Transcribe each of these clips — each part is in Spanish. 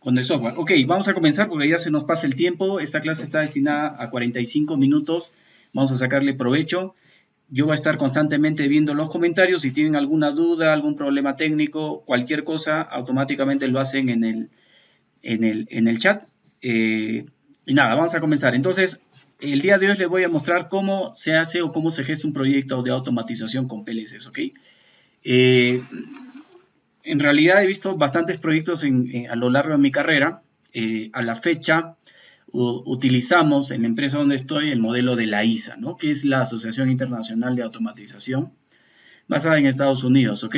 Con el software. Ok, vamos a comenzar porque ya se nos pasa el tiempo. Esta clase está destinada a 45 minutos. Vamos a sacarle provecho. Yo voy a estar constantemente viendo los comentarios. Si tienen alguna duda, algún problema técnico, cualquier cosa, automáticamente lo hacen en el chat. Y nada, vamos a comenzar. Entonces, el día de hoy les voy a mostrar cómo se hace o cómo se gesta un proyecto de automatización con PLCs, ¿ok? En realidad he visto bastantes proyectos a lo largo de mi carrera. A la fecha utilizamos en la empresa donde estoy el modelo de la ISA, ¿no? Que es la Asociación Internacional de Automatización, basada en Estados Unidos, ¿ok?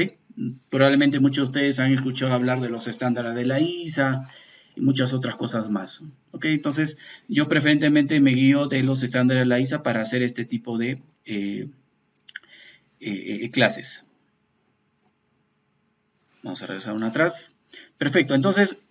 Probablemente muchos de ustedes han escuchado hablar de los estándares de la ISA y muchas otras cosas más, ¿ok? Entonces, yo preferentemente me guío de los estándares de la ISA para hacer este tipo de clases. Vamos a regresar una atrás. Perfecto, entonces,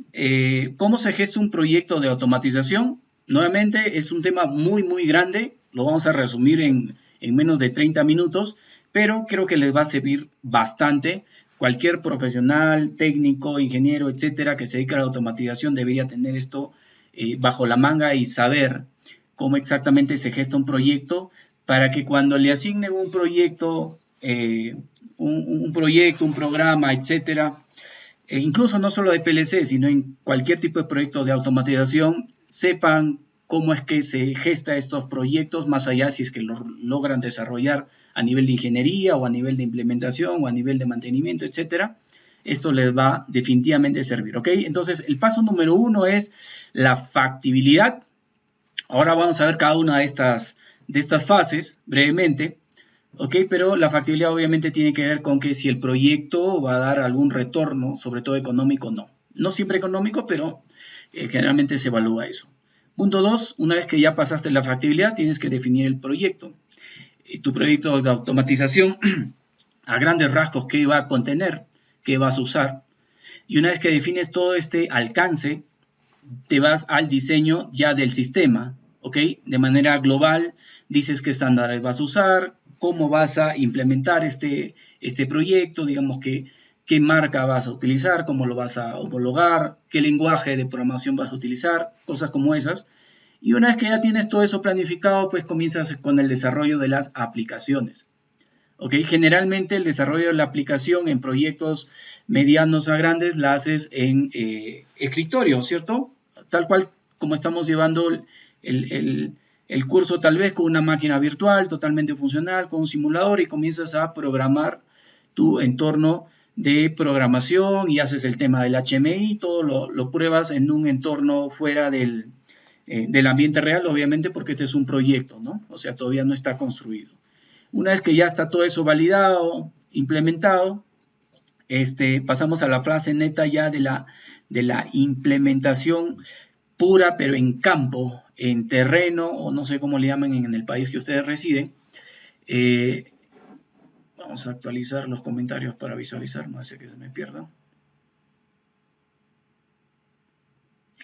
¿cómo se gesta un proyecto de automatización? Nuevamente, es un tema muy grande, lo vamos a resumir en menos de 30 minutos, pero creo que les va a servir bastante. Cualquier profesional, técnico, ingeniero, etcétera, que se dedica a la automatización debería tener esto bajo la manga y saber cómo exactamente se gesta un proyecto para que cuando le asignen un proyecto, un programa, etcétera, incluso no solo de PLC, sino en cualquier tipo de proyecto de automatización, sepan cómo es que se gesta estos proyectos, más allá si es que lo logran desarrollar a nivel de ingeniería o a nivel de implementación o a nivel de mantenimiento, etcétera. Esto les va definitivamente a servir, ¿ok? Entonces, el paso número 1 es la factibilidad. Ahora vamos a ver cada una de estas fases brevemente. Ok, pero la factibilidad obviamente tiene que ver con que si el proyecto va a dar algún retorno, sobre todo económico, no. No siempre económico, pero generalmente se evalúa eso. Punto 2, una vez que ya pasaste la factibilidad, tienes que definir el proyecto. Tu proyecto de automatización, a grandes rasgos, qué va a contener, qué vas a usar. Y una vez que defines todo este alcance, te vas al diseño ya del sistema, ¿ok? De manera global, dices qué estándares vas a usar, cómo vas a implementar este proyecto, digamos que qué marca vas a utilizar, cómo lo vas a homologar, qué lenguaje de programación vas a utilizar, cosas como esas. Y una vez que ya tienes todo eso planificado, pues comienzas con el desarrollo de las aplicaciones. ¿Ok? Generalmente el desarrollo de la aplicación en proyectos medianos a grandes la haces en escritorio, ¿cierto? Tal cual como estamos llevando el curso tal vez con una máquina virtual totalmente funcional, con un simulador y comienzas a programar tu entorno de programación y haces el tema del HMI, todo lo pruebas en un entorno fuera del ambiente real, obviamente porque este es un proyecto, ¿no? O sea, todavía no está construido. Una vez que ya está todo eso validado, implementado, pasamos a la fase neta ya de la implementación pura, pero en campo, en terreno, o no sé cómo le llaman en el país que ustedes residen. Vamos a actualizar los comentarios para visualizar, no hace que se me pierda.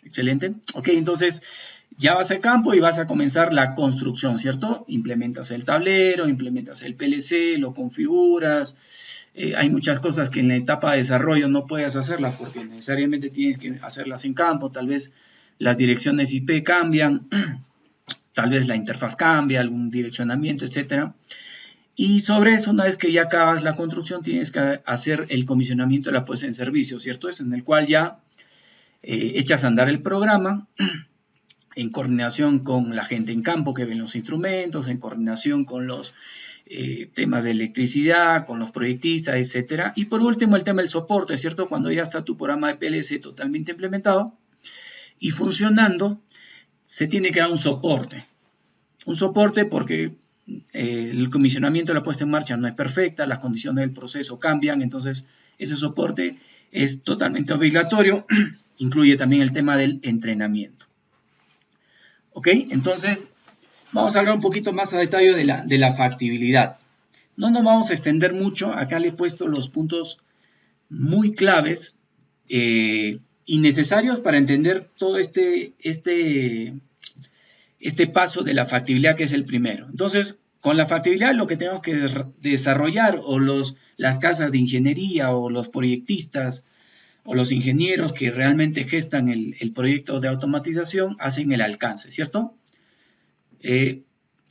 Excelente. Ok, entonces ya vas al campo y vas a comenzar la construcción, ¿cierto? Implementas el tablero, implementas el PLC, lo configuras. Hay muchas cosas que en la etapa de desarrollo no puedes hacerlas porque necesariamente tienes que hacerlas en campo. Tal vez las direcciones IP cambian, tal vez la interfaz cambia, algún direccionamiento, etcétera. Y sobre eso, una vez que ya acabas la construcción, tienes que hacer el comisionamiento de la puesta en servicio, ¿cierto? Es en el cual ya echas a andar el programa en coordinación con la gente en campo que ven los instrumentos, en coordinación con los temas de electricidad, con los proyectistas, etcétera. Y por último, el tema del soporte, ¿cierto? Cuando ya está tu programa de PLC totalmente implementado y funcionando, se tiene que dar un soporte. Un soporte porque el comisionamiento de la puesta en marcha no es perfecta, las condiciones del proceso cambian, entonces ese soporte es totalmente obligatorio. Incluye también el tema del entrenamiento. ¿Ok? Entonces, vamos a hablar un poquito más a detalle de la factibilidad. No nos vamos a extender mucho. Acá le he puesto los puntos muy claves y necesarios para entender todo este paso de la factibilidad, que es el primero. Entonces, con la factibilidad lo que tenemos que desarrollar, o las casas de ingeniería, o los proyectistas, o los ingenieros que realmente gestan el proyecto de automatización hacen el alcance, ¿cierto?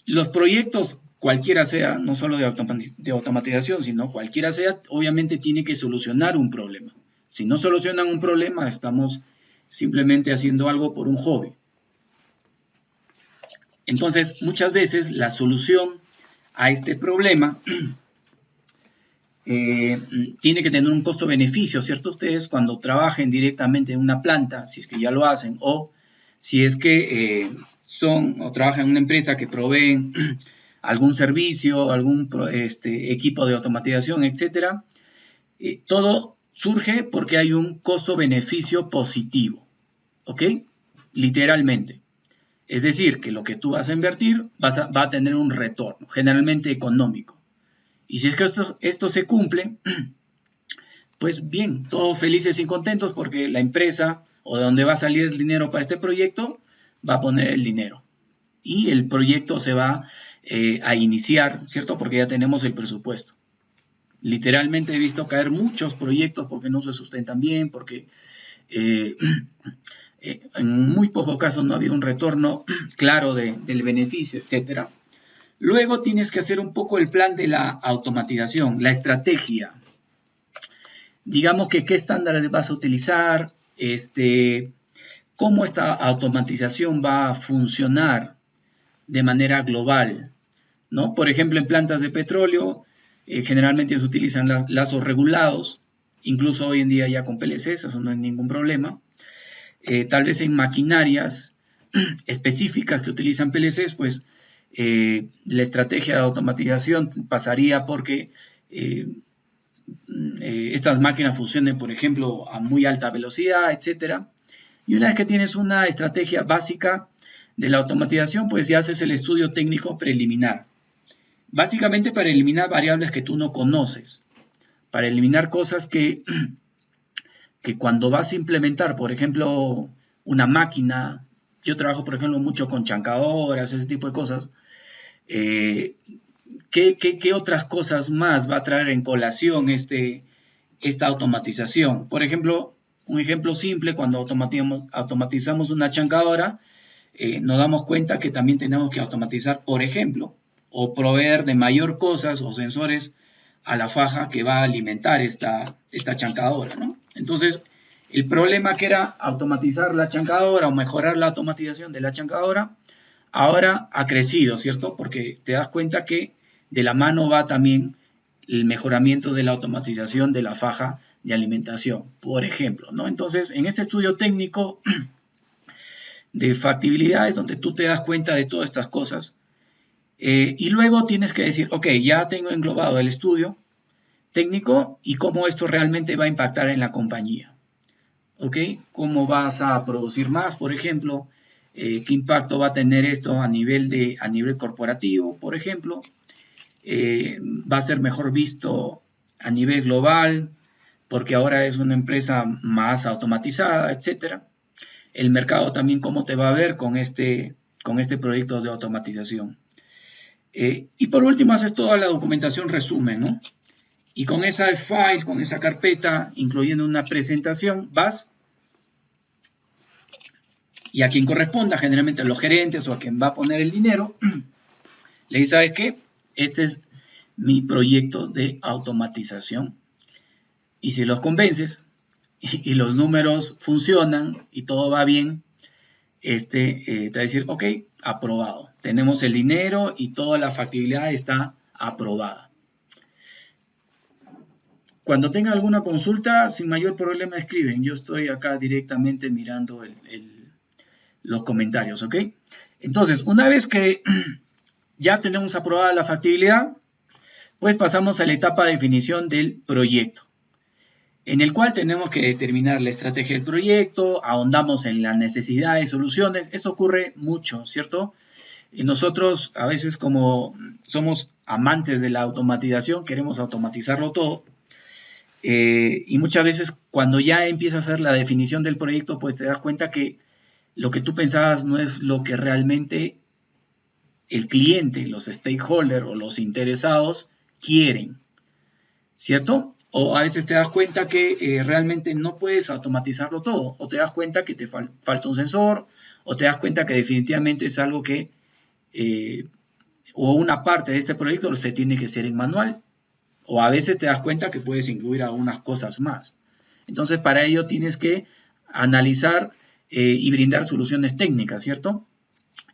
Los proyectos, cualquiera sea, no solo de automatización, sino cualquiera sea, obviamente tiene que solucionar un problema. Si no solucionan un problema, estamos simplemente haciendo algo por un hobby. Entonces, muchas veces la solución a este problema tiene que tener un costo-beneficio, ¿cierto? Ustedes cuando trabajen directamente en una planta, si es que ya lo hacen, o si es que trabajan en una empresa que provee algún servicio, algún equipo de automatización, etcétera, todo surge porque hay un costo-beneficio positivo, ¿ok? Literalmente. Es decir, que lo que tú vas a invertir va a tener un retorno, generalmente económico. Y si es que esto se cumple, pues bien, todos felices y contentos porque la empresa o de donde va a salir el dinero para este proyecto va a poner el dinero. Y el proyecto se va a iniciar, ¿cierto? Porque ya tenemos el presupuesto. Literalmente he visto caer muchos proyectos porque no se sustentan bien, porque en muy pocos casos no ha habido un retorno claro del beneficio, etc. Luego tienes que hacer un poco el plan de la automatización, la estrategia. Digamos que qué estándares vas a utilizar, cómo esta automatización va a funcionar de manera global, ¿no? Por ejemplo, en plantas de petróleo, generalmente se utilizan lazos regulados, incluso hoy en día ya con PLCs, eso no es ningún problema. Tal vez en maquinarias específicas que utilizan PLCs, pues la estrategia de automatización pasaría porque estas máquinas funcionen, por ejemplo, a muy alta velocidad, etc. Y una vez que tienes una estrategia básica de la automatización, pues ya haces el estudio técnico preliminar. Básicamente para eliminar variables que tú no conoces, para eliminar cosas que cuando vas a implementar, por ejemplo, una máquina, yo trabajo, por ejemplo, mucho con chancadoras, ese tipo de cosas, ¿qué otras cosas más va a traer en colación esta automatización? Por ejemplo, un ejemplo simple, cuando automatizamos una chancadora, nos damos cuenta que también tenemos que automatizar, por ejemplo, o proveer de mayor cosas o sensores a la faja que va a alimentar esta chancadora, ¿no? Entonces, el problema que era automatizar la chancadora o mejorar la automatización de la chancadora, ahora ha crecido, ¿cierto? Porque te das cuenta que de la mano va también el mejoramiento de la automatización de la faja de alimentación, por ejemplo, ¿no? Entonces, en este estudio técnico de factibilidad es donde tú te das cuenta de todas estas cosas. Y luego tienes que decir, ok, ya tengo englobado el estudio técnico y cómo esto realmente va a impactar en la compañía. ¿Ok? ¿Cómo vas a producir más, por ejemplo? ¿Qué impacto va a tener esto a nivel corporativo, por ejemplo? ¿Va a ser mejor visto a nivel global porque ahora es una empresa más automatizada, etcétera? El mercado también cómo te va a ver con este proyecto de automatización. Y por último haces toda la documentación resumen, ¿no? Y con esa file, con esa carpeta, incluyendo una presentación, vas y a quien corresponda, generalmente a los gerentes o a quien va a poner el dinero, le dice, ¿sabes qué? Este es mi proyecto de automatización. Y si los convences y los números funcionan y todo va bien, te va a decir, ok, aprobado. Tenemos el dinero y toda la factibilidad está aprobada. Cuando tenga alguna consulta, sin mayor problema escriben. Yo estoy acá directamente mirando los comentarios, ¿ok? Entonces, una vez que ya tenemos aprobada la factibilidad, pues pasamos a la etapa de definición del proyecto, en el cual tenemos que determinar la estrategia del proyecto, ahondamos en las necesidades y soluciones. Esto ocurre mucho, ¿cierto? Y nosotros, a veces, como somos amantes de la automatización, queremos automatizarlo todo. Y muchas veces, cuando ya empiezas a hacer la definición del proyecto, pues te das cuenta que lo que tú pensabas no es lo que realmente el cliente, los stakeholders o los interesados quieren, ¿cierto? O a veces te das cuenta que realmente no puedes automatizarlo todo, o te das cuenta que te falta un sensor, o te das cuenta que definitivamente es algo que, o una parte de este proyecto se tiene que hacer en manual, o a veces te das cuenta que puedes incluir algunas cosas más. Entonces, para ello tienes que analizar y brindar soluciones técnicas, ¿cierto?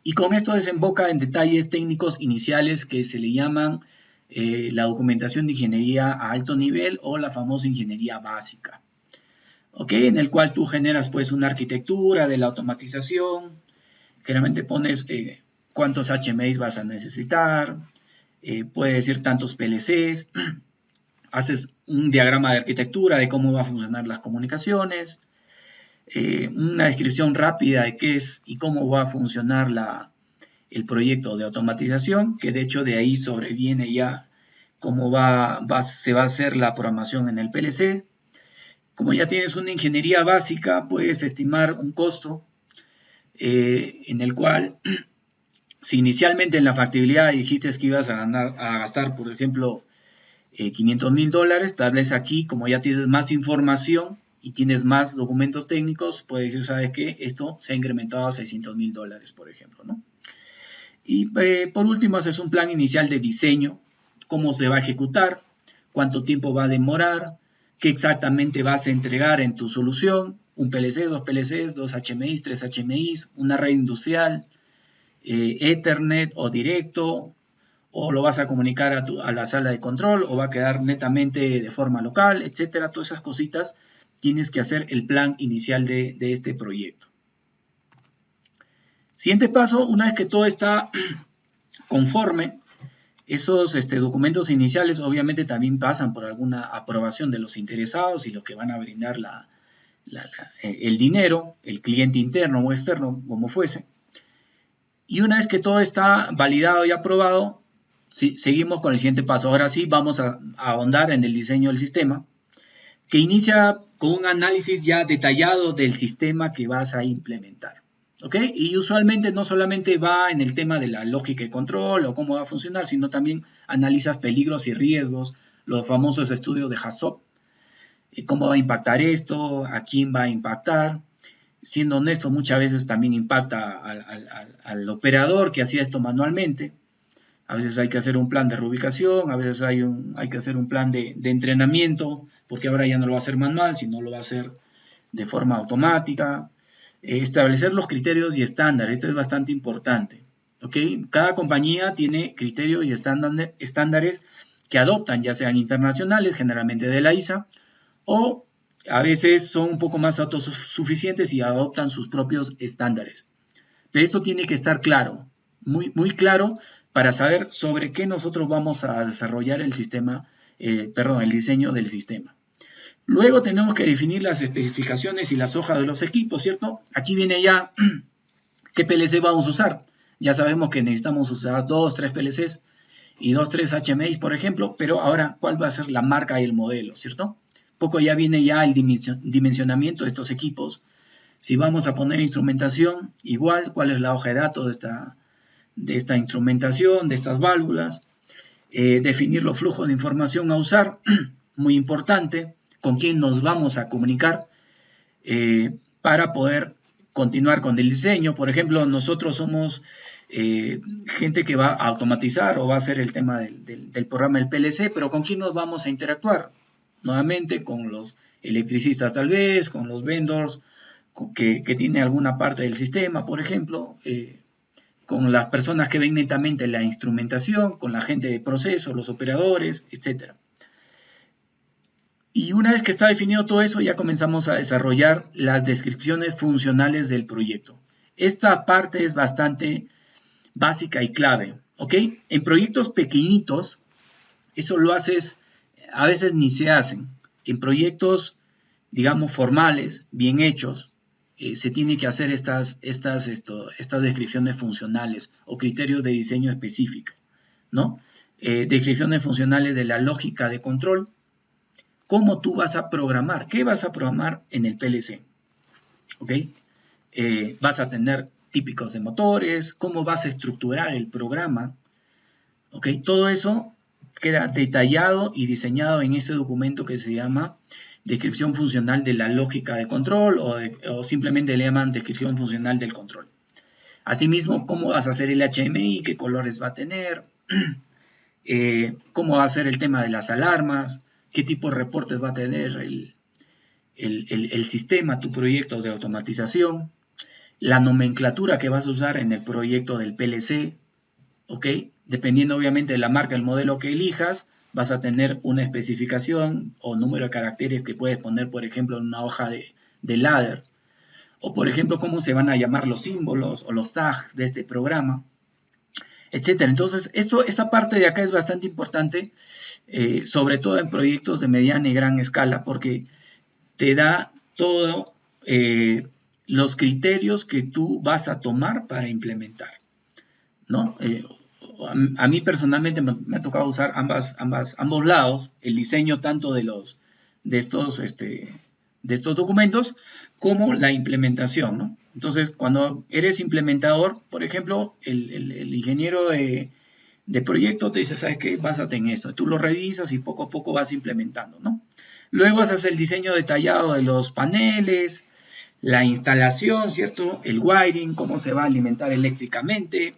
Y con esto desemboca en detalles técnicos iniciales que se le llaman la documentación de ingeniería a alto nivel o la famosa ingeniería básica, ¿ok? En el cual tú generas pues una arquitectura de la automatización, generalmente pones cuántos HMIs vas a necesitar, puede decir tantos PLCs, haces un diagrama de arquitectura de cómo va a funcionar las comunicaciones, una descripción rápida de qué es y cómo va a funcionar el proyecto de automatización, que de hecho de ahí sobreviene ya cómo se va a hacer la programación en el PLC. Como ya tienes una ingeniería básica, puedes estimar un costo en el cual, si inicialmente en la factibilidad dijiste que ibas a gastar, por ejemplo, $500,000, tal vez aquí, como ya tienes más información y tienes más documentos técnicos, puedes decir, ¿sabes qué? Esto se ha incrementado a $600,000, por ejemplo, ¿no? Y por último, haces un plan inicial de diseño, cómo se va a ejecutar, cuánto tiempo va a demorar, qué exactamente vas a entregar en tu solución, un PLC, dos PLCs, dos HMIs, tres HMIs, una red industrial, Ethernet o directo, o lo vas a comunicar a la sala de control, o va a quedar netamente de forma local, etcétera. Todas esas cositas tienes que hacer el plan inicial de este proyecto. Siguiente paso, una vez que todo está conforme, esos documentos iniciales obviamente también pasan por alguna aprobación de los interesados y los que van a brindar el dinero, el cliente interno o externo, como fuese. Y una vez que todo está validado y aprobado, sí, seguimos con el siguiente paso. Ahora sí vamos a ahondar en el diseño del sistema, que inicia con un análisis ya detallado del sistema que vas a implementar. ¿Ok? Y usualmente no solamente va en el tema de la lógica de control o cómo va a funcionar, sino también analizas peligros y riesgos, los famosos estudios de HACCP, cómo va a impactar esto, a quién va a impactar. Siendo honesto, muchas veces también impacta al operador que hacía esto manualmente. A veces hay que hacer un plan de reubicación, a veces hay que hacer un plan de entrenamiento, porque ahora ya no lo va a hacer manual, sino lo va a hacer de forma automática. Establecer los criterios y estándares, esto es bastante importante. ¿Okay? Cada compañía tiene criterios y estándares que adoptan, ya sean internacionales, generalmente de la ISA, o a veces son un poco más autosuficientes y adoptan sus propios estándares. Pero esto tiene que estar claro, muy, muy claro, para saber sobre qué nosotros vamos a desarrollar el diseño del sistema. Luego tenemos que definir las especificaciones y las hojas de los equipos, ¿cierto? Aquí viene ya qué PLC vamos a usar. Ya sabemos que necesitamos usar 2, 3 PLCs y 2, 3 HMIs, por ejemplo, pero ahora, ¿cuál va a ser la marca y el modelo, ¿cierto? Poco ya viene ya el dimensionamiento de estos equipos. Si vamos a poner instrumentación, igual, ¿cuál es la hoja de datos de esta instrumentación, de estas válvulas? Definir los flujos de información a usar, muy importante, con quién nos vamos a comunicar para poder continuar con el diseño. Por ejemplo, nosotros somos gente que va a automatizar o va a hacer el tema del programa del PLC, pero ¿con quién nos vamos a interactuar? Nuevamente con los electricistas tal vez, con los vendors que tienen alguna parte del sistema, por ejemplo, con las personas que ven netamente la instrumentación, con la gente de proceso, los operadores, etc. Y una vez que está definido todo eso, ya comenzamos a desarrollar las descripciones funcionales del proyecto. Esta parte es bastante básica y clave, ¿ok? En proyectos pequeñitos, eso lo haces, a veces ni se hacen. En proyectos, digamos, formales, bien hechos, se tiene que hacer estas descripciones funcionales o criterios de diseño específico, ¿no? Descripciones funcionales de la lógica de control, cómo tú vas a programar, qué vas a programar en el PLC, ¿ok? Vas a tener típicos de motores, cómo vas a estructurar el programa, ¿ok? Todo eso queda detallado y diseñado en ese documento que se llama descripción funcional de la lógica de control o simplemente le llaman descripción funcional del control. Asimismo, cómo vas a hacer el HMI, qué colores va a tener, cómo va a ser el tema de las alarmas, qué tipo de reportes va a tener el sistema, tu proyecto de automatización, la nomenclatura que vas a usar en el proyecto del PLC, ¿ok? Dependiendo obviamente de la marca, el modelo que elijas, vas a tener una especificación o número de caracteres que puedes poner, por ejemplo, en una hoja de ladder. O, por ejemplo, cómo se van a llamar los símbolos o los tags de este programa, etcétera. Entonces, esta parte de acá es bastante importante, sobre todo en proyectos de mediana y gran escala, porque te da todos los criterios que tú vas a tomar para implementar, ¿no? A mí personalmente me ha tocado usar ambos lados, el diseño tanto de estos documentos como la implementación, ¿no? Entonces, cuando eres implementador, por ejemplo, el ingeniero de proyecto te dice, ¿sabes qué? Básate en esto. Tú lo revisas y poco a poco vas implementando, ¿no? Luego haces el diseño detallado de los paneles, la instalación, ¿cierto? El wiring, cómo se va a alimentar eléctricamente,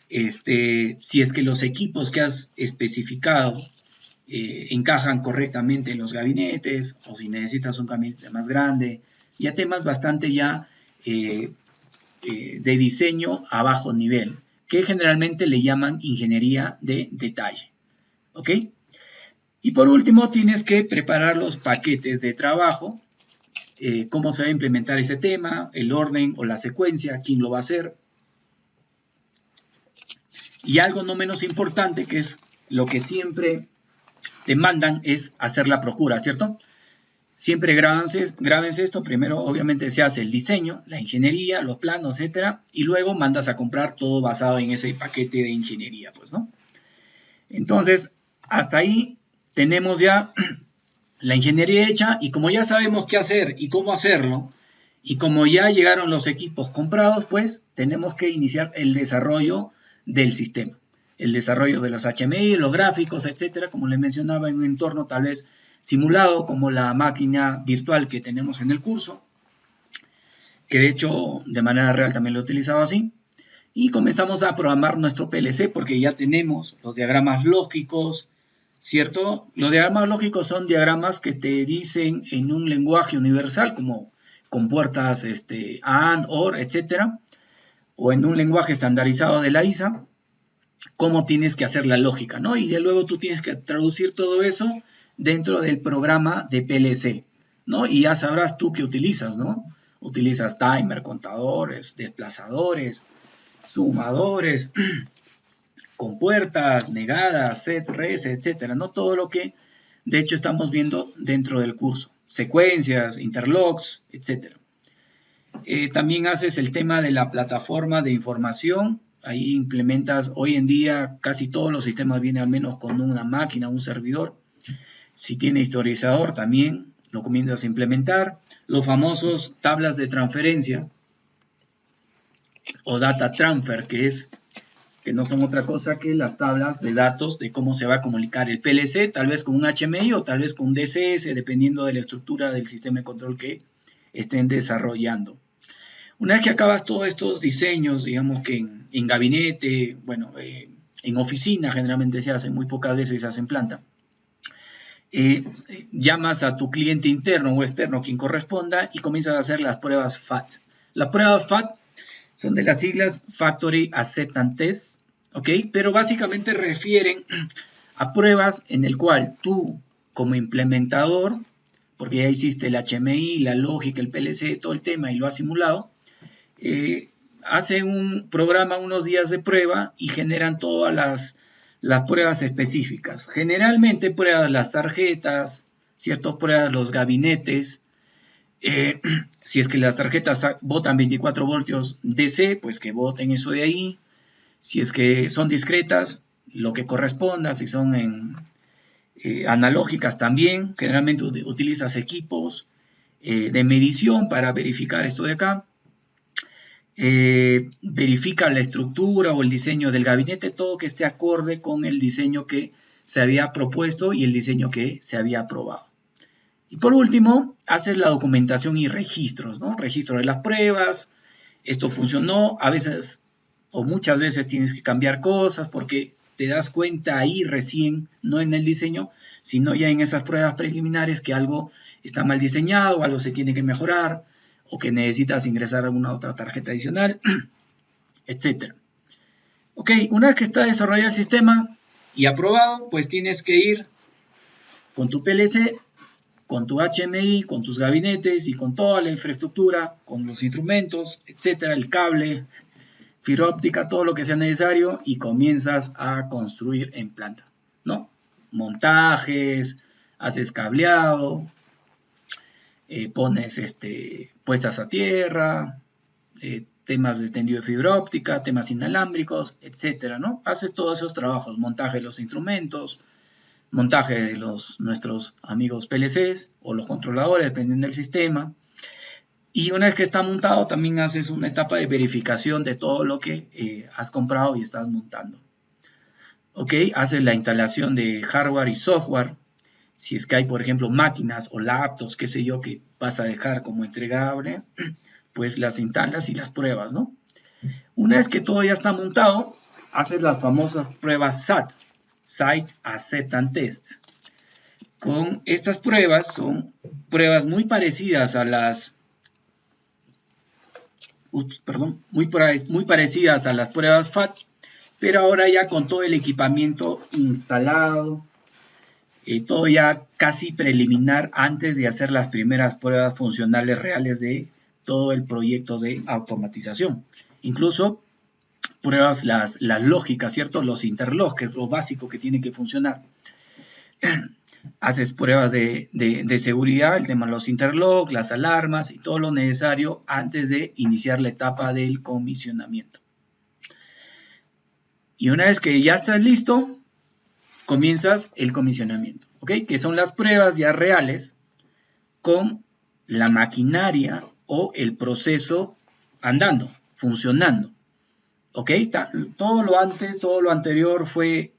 si es que los equipos que has especificado encajan correctamente en los gabinetes o si necesitas un gabinete más grande, ya temas bastante ya de diseño a bajo nivel, que generalmente le llaman ingeniería de detalle, ¿ok? Y por último tienes que preparar los paquetes de trabajo, cómo se va a implementar ese tema, el orden o la secuencia, quién lo va a hacer. Y algo no menos importante, que es lo que siempre te mandan, es hacer la procura, ¿cierto? Siempre grábense esto. Primero, obviamente, se hace el diseño, la ingeniería, los planos, etcétera, y luego mandas a comprar todo basado en ese paquete de ingeniería, pues, ¿no? Entonces, hasta ahí tenemos ya la ingeniería hecha, y como ya sabemos qué hacer y cómo hacerlo, y como ya llegaron los equipos comprados, pues tenemos que iniciar el desarrollo del sistema, el desarrollo de los HMI, los gráficos, etcétera, como les mencionaba, en un entorno tal vez simulado como la máquina virtual que tenemos en el curso, que de hecho de manera real también lo he utilizado así, y comenzamos a programar nuestro PLC porque ya tenemos los diagramas lógicos, ¿cierto? Los diagramas lógicos son diagramas que te dicen en un lenguaje universal como con puertas AND, OR, etcétera, o en un lenguaje estandarizado de la ISA, cómo tienes que hacer la lógica, ¿no? Y de luego tú tienes que traducir todo eso dentro del programa de PLC, ¿no? Y ya sabrás tú qué utilizas, ¿no? Utilizas timer, contadores, desplazadores, sumadores, compuertas, negadas, set, res, etcétera, ¿no? Todo lo que de hecho estamos viendo dentro del curso, secuencias, interlocks, etcétera. También haces el tema de la plataforma de información. Ahí implementas, hoy en día casi todos los sistemas vienen al menos con una máquina, un servidor. Si tiene historizador también lo comienzas a implementar. Los famosos tablas de transferencia o data transfer, que no son otra cosa que las tablas de datos de cómo se va a comunicar el PLC, tal vez con un HMI o tal vez con un DCS, dependiendo de la estructura del sistema de control que estén desarrollando. Una vez que acabas todos estos diseños, digamos que en gabinete, bueno, en oficina generalmente se hace, muy pocas veces se hace en planta, llamas a tu cliente interno o externo, quien corresponda, y comienzas a hacer las pruebas FAT. Las pruebas FAT son de las siglas Factory Acceptance Test, ¿ok? Pero básicamente refieren a pruebas en el cual tú, como implementador, porque ya hiciste el HMI, la lógica, el PLC, todo el tema y lo has simulado, hacen un programa, unos días de prueba y generan todas las pruebas específicas. Generalmente pruebas las tarjetas, ¿cierto? Pruebas los gabinetes. Si es que las tarjetas botan 24 voltios DC, pues que boten eso de ahí. Si es que son discretas, lo que corresponda. Si son analógicas también, generalmente utilizas equipos de medición para verificar esto de acá. verifica la estructura o el diseño del gabinete, todo que esté acorde con el diseño que se había propuesto y el diseño que se había aprobado. Y por último, haces la documentación y registros, ¿no? Registro de las pruebas, esto funcionó, a veces o muchas veces tienes que cambiar cosas porque te das cuenta ahí recién, no en el diseño, sino ya en esas pruebas preliminares que algo está mal diseñado, algo se tiene que mejorar, o que necesitas ingresar alguna otra tarjeta adicional, etc. Ok, una vez que está desarrollado el sistema y aprobado, pues tienes que ir con tu PLC, con tu HMI, con tus gabinetes y con toda la infraestructura, con los instrumentos, etcétera, el cable, fibra óptica, todo lo que sea necesario y comienzas a construir en planta, ¿no? Montajes, haces cableado, pones puestas a tierra, temas de tendido de fibra óptica, temas inalámbricos, etcétera, ¿no? Haces todos esos trabajos, montaje de los instrumentos, montaje de nuestros amigos PLCs o los controladores, dependiendo del sistema. Y una vez que está montado, también haces una etapa de verificación de todo lo que has comprado y estás montando. ¿Ok? Haces la instalación de hardware y software. Si es que hay, por ejemplo, máquinas o laptops, qué sé yo, que vas a dejar como entregable, pues las instalas y las pruebas, ¿no? Una vez que todo ya está montado, haces las famosas pruebas SAT, Site Acceptance Test. Con estas pruebas son pruebas muy parecidas a las muy parecidas a las pruebas FAT, pero ahora ya con todo el equipamiento instalado, todo ya casi preliminar antes de hacer las primeras pruebas funcionales reales de todo el proyecto de automatización. Incluso pruebas las lógicas, ¿cierto? Los interlocks, que es lo básico que tiene que funcionar. Haces pruebas de seguridad, el tema de los interlocks, las alarmas y todo lo necesario antes de iniciar la etapa del comisionamiento. Y una vez que ya estás listo, comienzas el comisionamiento, ¿ok? Que son las pruebas ya reales con la maquinaria o el proceso andando, funcionando, ¿ok? Todo lo anterior fue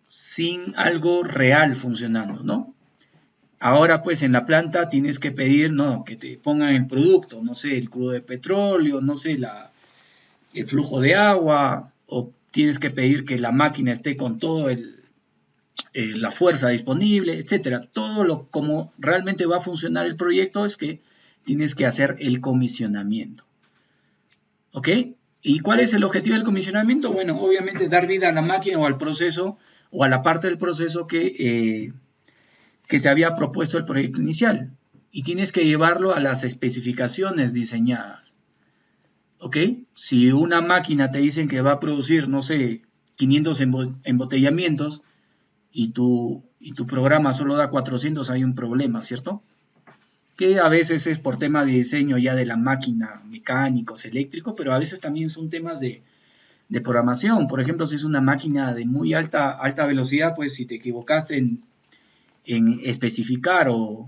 sin algo real funcionando, ¿no? Ahora pues en la planta tienes que pedir, no, que te pongan el producto, no sé, el crudo de petróleo, no sé, el flujo de agua, o tienes que pedir que la máquina esté con todo la fuerza disponible, etcétera. Todo como realmente va a funcionar el proyecto es que tienes que hacer el comisionamiento. ¿Ok? ¿Y cuál es el objetivo del comisionamiento? Bueno, obviamente dar vida a la máquina o al proceso o a la parte del proceso que se había propuesto el proyecto inicial. Y tienes que llevarlo a las especificaciones diseñadas. ¿Ok? Si una máquina te dicen que va a producir, no sé, 500 embotellamientos y tu programa solo da 400, hay un problema, ¿cierto? Que a veces es por tema de diseño ya de la máquina, mecánicos, eléctricos, pero a veces también son temas de programación. Por ejemplo, si es una máquina de muy alta velocidad, pues si te equivocaste en especificar o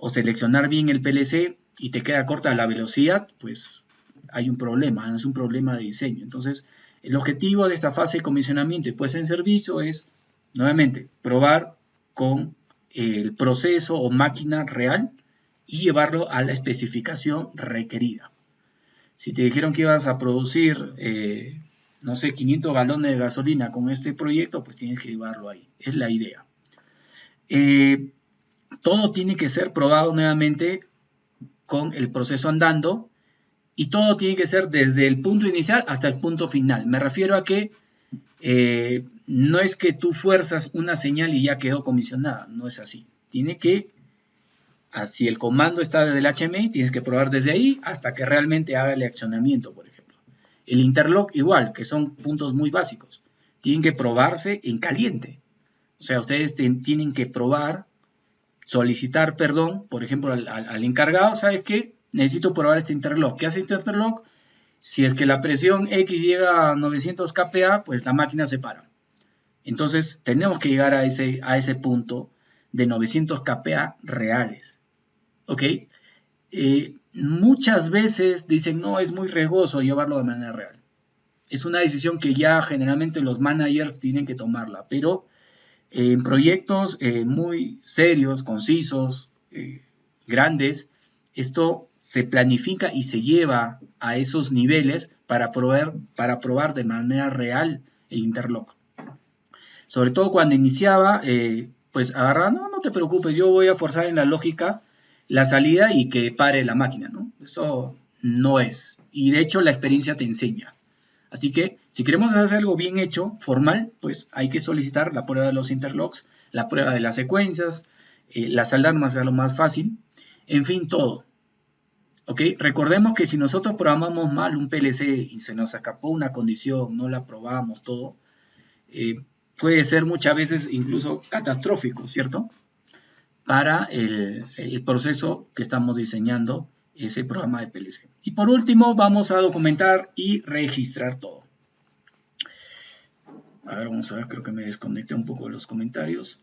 seleccionar bien el PLC y te queda corta la velocidad, pues hay un problema, es un problema de diseño. Entonces, el objetivo de esta fase de comisionamiento y puesta en servicio es, nuevamente, probar con el proceso o máquina real y llevarlo a la especificación requerida. Si te dijeron que ibas a producir, no sé, 500 galones de gasolina con este proyecto, pues tienes que llevarlo ahí. Es la idea. Todo tiene que ser probado nuevamente con el proceso andando y todo tiene que ser desde el punto inicial hasta el punto final. Me refiero a que no es que tú fuerzas una señal y ya quedó comisionada, no es así. Tiene que, si el comando está desde el HMI, tienes que probar desde ahí hasta que realmente haga el accionamiento, por ejemplo. El interlock igual, que son puntos muy básicos. Tienen que probarse en caliente. O sea, ustedes tienen que probar, solicitar perdón, por ejemplo, al encargado, ¿sabes qué? Necesito probar este interlock. ¿Qué hace este interlock? Si es que la presión X llega a 900 kPa, pues la máquina se para. Entonces, tenemos que llegar a ese punto de 900 kPa reales. ¿Ok? muchas veces dicen, no, es muy riesgoso llevarlo de manera real. Es una decisión que ya generalmente los managers tienen que tomarla, pero en proyectos muy serios, concisos, grandes, esto se planifica y se lleva a esos niveles para probar de manera real el interlock. Sobre todo cuando iniciaba, pues agarra, no te preocupes, yo voy a forzar en la lógica la salida y que pare la máquina, ¿no? Eso no es. Y de hecho la experiencia te enseña. Así que si queremos hacer algo bien hecho, formal, pues hay que solicitar la prueba de los interlocks, la prueba de las secuencias, las alarmas es lo más fácil, en fin, todo. ¿Ok? Recordemos que si nosotros programamos mal un PLC y se nos escapó una condición, no la probamos, todo, puede ser muchas veces incluso catastrófico, ¿cierto? Para el proceso que estamos diseñando ese programa de PLC. Y por último, vamos a documentar y registrar todo. A ver, vamos a ver, creo que me desconecté un poco de los comentarios.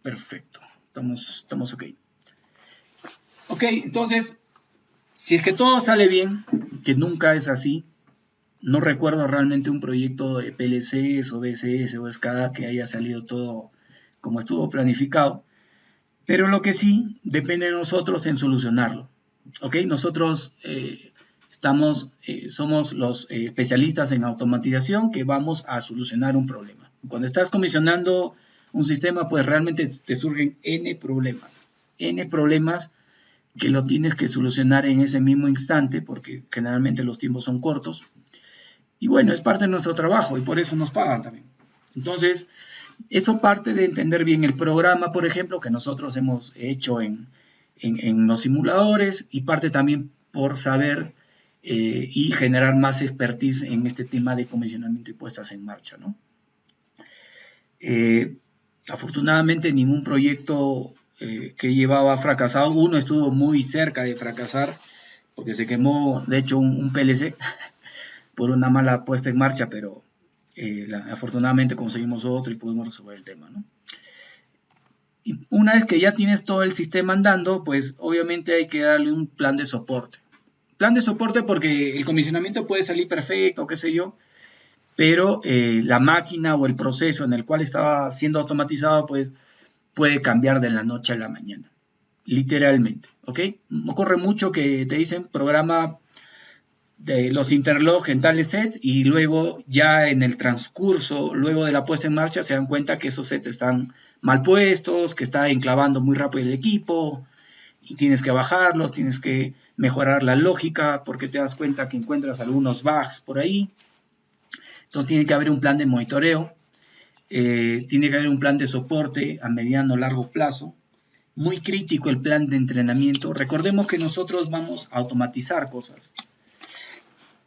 Perfecto, estamos ok. Ok, entonces, si es que todo sale bien, que nunca es así, no recuerdo realmente un proyecto de PLCs o DSS o SCADA que haya salido todo como estuvo planificado, pero lo que sí depende de nosotros en solucionarlo. ¿Ok? Nosotros somos los especialistas en automatización que vamos a solucionar un problema. Cuando estás comisionando un sistema, pues realmente te surgen N problemas que lo tienes que solucionar en ese mismo instante, porque generalmente los tiempos son cortos. Y bueno, es parte de nuestro trabajo y por eso nos pagan también. Entonces, eso parte de entender bien el programa, por ejemplo, que nosotros hemos hecho en los simuladores, y parte también por saber y generar más expertise en este tema de comisionamiento y puestas en marcha, ¿no? Afortunadamente, ningún proyecto que llevaba fracasado. Uno estuvo muy cerca de fracasar porque se quemó, de hecho, un PLC por una mala puesta en marcha, pero afortunadamente conseguimos otro y pudimos resolver el tema, ¿no? Y una vez que ya tienes todo el sistema andando, pues obviamente hay que darle un plan de soporte. Plan de soporte porque el comisionamiento puede salir perfecto, qué sé yo, pero la máquina o el proceso en el cual estaba siendo automatizado, pues puede cambiar de la noche a la mañana, literalmente, ¿ok? Ocurre mucho que te dicen programa de los interlocks en tales sets y luego ya en el transcurso, luego de la puesta en marcha, se dan cuenta que esos sets están mal puestos, que está enclavando muy rápido el equipo y tienes que bajarlos, tienes que mejorar la lógica porque te das cuenta que encuentras algunos bugs por ahí. Entonces tiene que haber un plan de monitoreo, tiene que haber un plan de soporte a mediano o largo plazo. Muy crítico el plan de entrenamiento. Recordemos que nosotros vamos a automatizar cosas.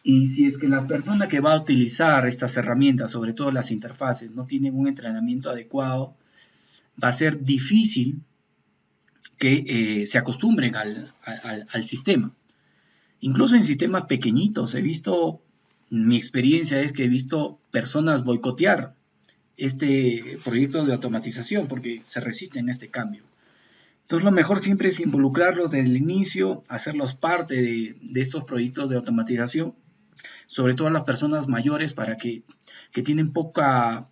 Y si es que la persona que va a utilizar estas herramientas, sobre todo las interfaces, no tiene un entrenamiento adecuado, va a ser difícil que se acostumbren al sistema. Incluso en sistemas pequeñitos, mi experiencia es que he visto personas boicotear este proyecto de automatización porque se resisten a este cambio. Entonces lo mejor siempre es involucrarlos desde el inicio, hacerlos parte de estos proyectos de automatización, sobre todo a las personas mayores que tienen poco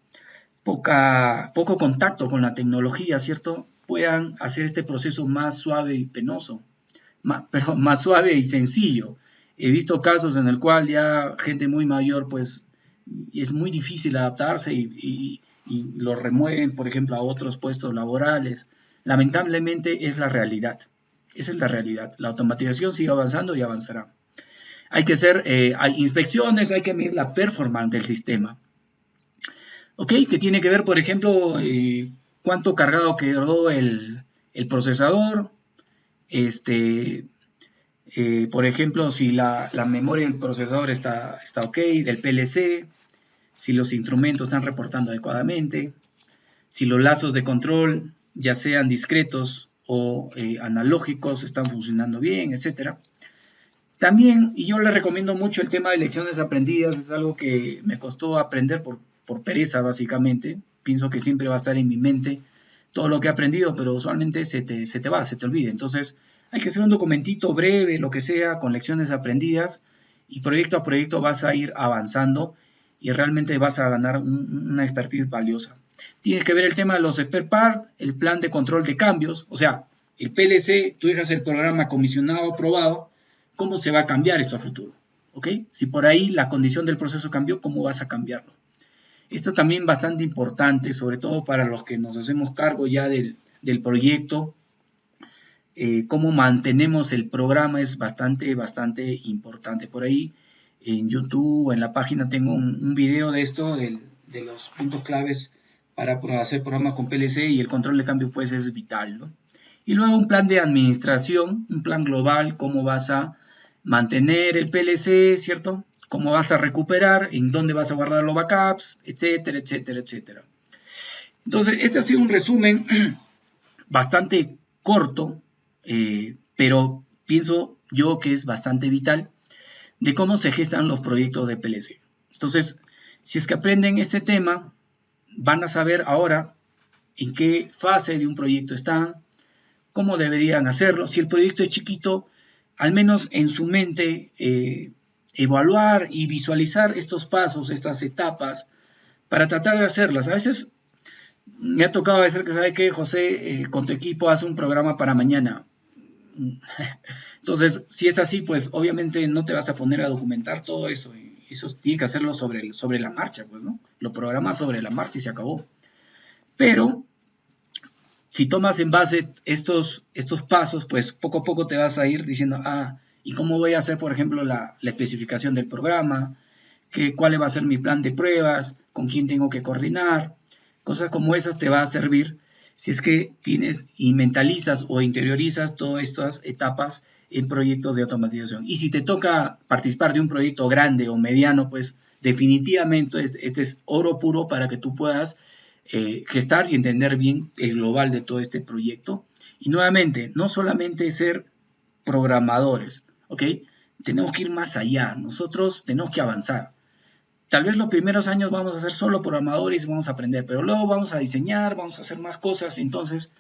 contacto con la tecnología, ¿cierto? Puedan hacer este proceso más suave y penoso, pero más suave y sencillo. He visto casos en el cual ya gente muy mayor, pues, es muy difícil adaptarse y lo remueven, por ejemplo, a otros puestos laborales. Lamentablemente es la realidad. Esa es la realidad. La automatización sigue avanzando y avanzará. Hay que hacer hay inspecciones, hay que medir la performance del sistema. ¿Ok? Que tiene que ver, por ejemplo, cuánto cargado quedó el procesador, por ejemplo, si la memoria del procesador está ok, del PLC, si los instrumentos están reportando adecuadamente, si los lazos de control, ya sean discretos o analógicos, están funcionando bien, etc. También, y yo le recomiendo mucho el tema de lecciones aprendidas, es algo que me costó aprender por pereza, básicamente. Pienso que siempre va a estar en mi mente, todo lo que he aprendido, pero usualmente se te va, se te olvida. Entonces, hay que hacer un documentito breve, lo que sea, con lecciones aprendidas, y proyecto a proyecto vas a ir avanzando y realmente vas a ganar una expertise valiosa. Tienes que ver el tema de los spare parts, el plan de control de cambios, o sea, el PLC, tú dejas el programa comisionado, aprobado, ¿cómo se va a cambiar esto a futuro? ¿Ok? Si por ahí la condición del proceso cambió, ¿cómo vas a cambiarlo? Esto es también bastante importante, sobre todo para los que nos hacemos cargo ya del proyecto. Cómo mantenemos el programa es bastante importante. Por ahí en YouTube o en la página tengo un video de esto, de los puntos claves para hacer programas con PLC, y el control de cambio pues es vital, ¿no? Y luego un plan de administración, un plan global, cómo vas a mantener el PLC, ¿cierto? Cómo vas a recuperar, en dónde vas a guardar los backups, etcétera, etcétera, etcétera. Entonces, este ha sido un resumen bastante corto, pero pienso yo que es bastante vital, de cómo se gestan los proyectos de PLC. Entonces, si es que aprenden este tema, van a saber ahora en qué fase de un proyecto están, cómo deberían hacerlo. Si el proyecto es chiquito, al menos en su mente, evaluar y visualizar estos pasos, estas etapas, para tratar de hacerlas. A veces me ha tocado decir que, ¿sabe qué, José? Con tu equipo haz un programa para mañana. Entonces, si es así, pues obviamente no te vas a poner a documentar todo eso. Y eso tiene que hacerlo sobre la marcha, pues, ¿no? Lo programas sobre la marcha y se acabó. Pero si tomas en base estos pasos, pues poco a poco te vas a ir diciendo, ¿y cómo voy a hacer, por ejemplo, la especificación del programa? ¿Cuál va a ser mi plan de pruebas? ¿Con quién tengo que coordinar? Cosas como esas te va a servir si es que tienes y mentalizas o interiorizas todas estas etapas en proyectos de automatización. Y si te toca participar de un proyecto grande o mediano, pues definitivamente este es oro puro para que tú puedas gestar y entender bien el global de todo este proyecto. Y nuevamente, no solamente ser programadores, ¿ok? Tenemos que ir más allá, nosotros tenemos que avanzar. Tal vez los primeros años vamos a ser solo programadores y vamos a aprender, pero luego vamos a diseñar, vamos a hacer más cosas, entonces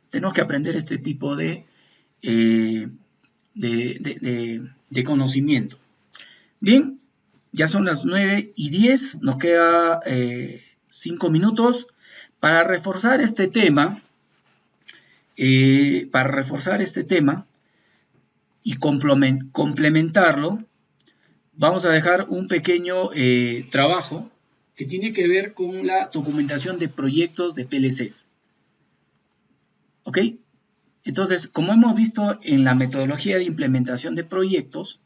tenemos que aprender este tipo de conocimiento. Bien, ya son las 9:10, nos queda 5 minutos para reforzar este tema, y complementarlo. Vamos a dejar un pequeño trabajo que tiene que ver con la documentación de proyectos de PLCs. ¿Ok? Entonces, como hemos visto en la metodología de implementación de proyectos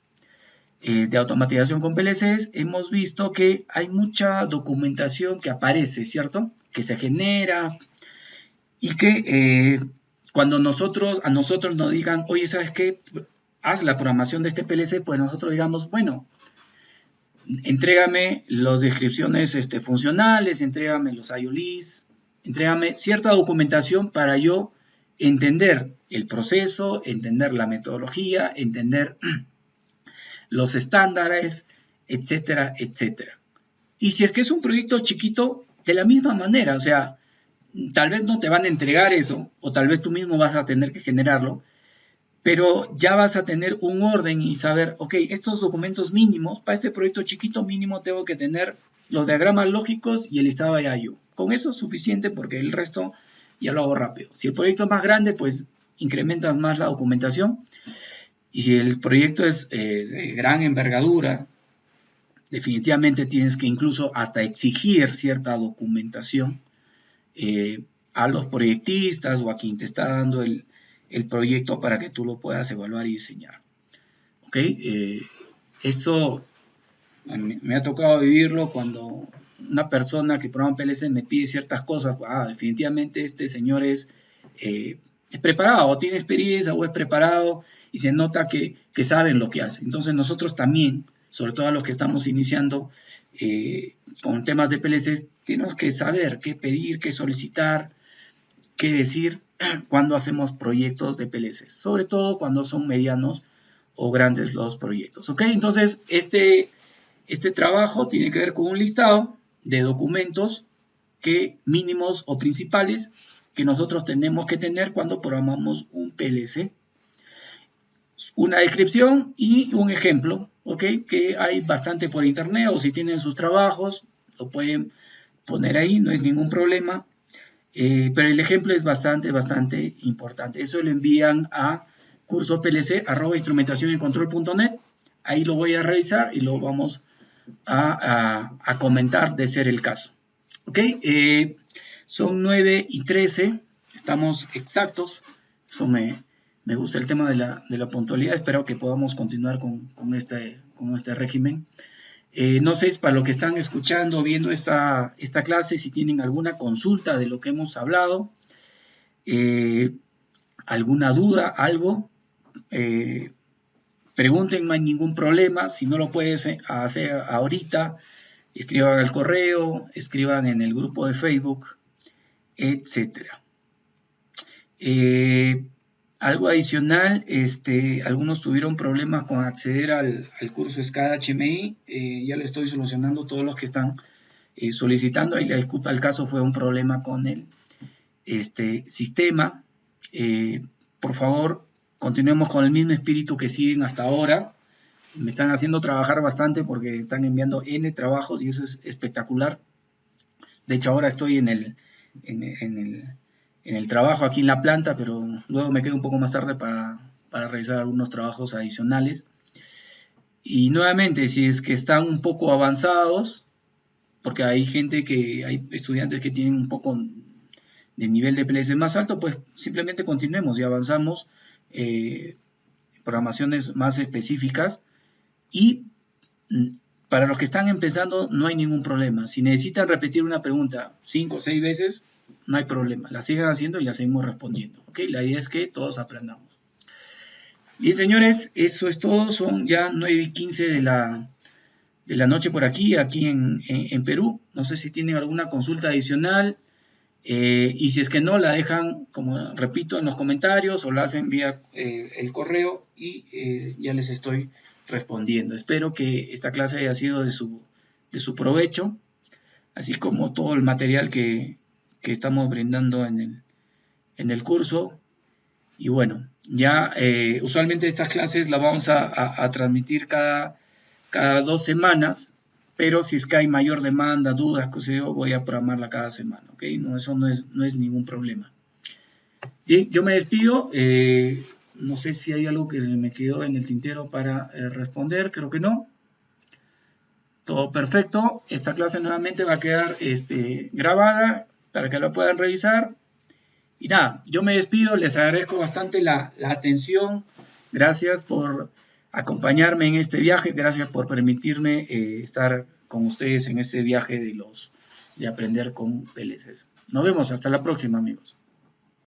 de automatización con PLCs, hemos visto que hay mucha documentación que aparece, ¿cierto? Que se genera y que cuando a nosotros nos digan, oye, ¿sabes qué? Haz la programación de este PLC, pues nosotros digamos, bueno, entrégame las descripciones funcionales, entrégame los IOLs, entrégame cierta documentación para yo entender el proceso, entender la metodología, entender los estándares, etcétera, etcétera. Y si es que es un proyecto chiquito, de la misma manera, o sea, tal vez no te van a entregar eso, o tal vez tú mismo vas a tener que generarlo, pero ya vas a tener un orden y saber, ok, estos documentos mínimos, para este proyecto chiquito mínimo tengo que tener los diagramas lógicos y el listado de I/O. Con eso es suficiente porque el resto ya lo hago rápido. Si el proyecto es más grande, pues incrementas más la documentación. Y si el proyecto es de gran envergadura, definitivamente tienes que incluso hasta exigir cierta documentación a los proyectistas o a quien te está dando el proyecto para que tú lo puedas evaluar y diseñar. ¿Ok? Esto me ha tocado vivirlo cuando una persona que programa PLC me pide ciertas cosas. Definitivamente este señor es preparado, o tiene experiencia, o es preparado, y se nota que saben lo que hace. Entonces nosotros también, sobre todo a los que estamos iniciando con temas de PLC, tenemos que saber qué pedir, qué solicitar, qué decir cuando hacemos proyectos de PLC, sobre todo cuando son medianos o grandes los proyectos. ¿Ok? Entonces, este trabajo tiene que ver con un listado de documentos que mínimos o principales que nosotros tenemos que tener cuando programamos un PLC. Una descripción y un ejemplo, ¿ok? Que hay bastante por internet, o si tienen sus trabajos, lo pueden poner ahí, no es ningún problema. Pero el ejemplo es bastante importante. Eso lo envían a cursoplc@instrumentacionycontrol.net. Ahí lo voy a revisar y lo vamos a comentar de ser el caso. ¿Ok? Son 9:13, estamos exactos. Eso me gusta el tema de la puntualidad. Espero que podamos continuar con este régimen. No sé, para los que están escuchando, viendo esta clase, si tienen alguna consulta de lo que hemos hablado, alguna duda, algo, pregunten, no hay ningún problema. Si no lo puedes hacer ahorita, escriban al correo, escriban en el grupo de Facebook, etc. Algo adicional, algunos tuvieron problemas con acceder al curso SCADA HMI, ya le estoy solucionando todos los que están solicitando. Ahí la disculpa, el caso fue un problema con el sistema. Por favor, continuemos con el mismo espíritu que siguen hasta ahora. Me están haciendo trabajar bastante porque están enviando N trabajos y eso es espectacular. De hecho, ahora estoy en el trabajo aquí en la planta, pero luego me quedo un poco más tarde para realizar algunos trabajos adicionales. Y nuevamente, si es que están un poco avanzados, porque hay estudiantes que tienen un poco de nivel de PLC más alto, pues simplemente continuemos y avanzamos programaciones más específicas. Y para los que están empezando no hay ningún problema. Si necesitan repetir una pregunta 5 o 6 veces, no hay problema. La sigan haciendo y la seguimos respondiendo. ¿Okay? La idea es que todos aprendamos. Bien, señores, eso es todo. Son ya 9:15 de la noche por aquí en Perú. No sé si tienen alguna consulta adicional. Y si es que no, la dejan, como repito, en los comentarios o la hacen vía el correo y ya les estoy respondiendo. Espero que esta clase haya sido de su provecho, así como todo el material que estamos brindando en el curso. Y bueno, ya usualmente estas clases las vamos a transmitir cada 2 semanas, pero si es que hay mayor demanda, dudas, voy a programarla cada semana, ¿ok? No, eso no es ningún problema. Bien, yo me despido. No sé si hay algo que se me quedó en el tintero para responder, creo que no. Todo perfecto. Esta clase nuevamente va a quedar grabada para que la puedan revisar. Y nada, yo me despido, les agradezco bastante la atención. Gracias por acompañarme en este viaje, gracias por permitirme estar con ustedes en este viaje de aprender con PLCs. Nos vemos, hasta la próxima, amigos.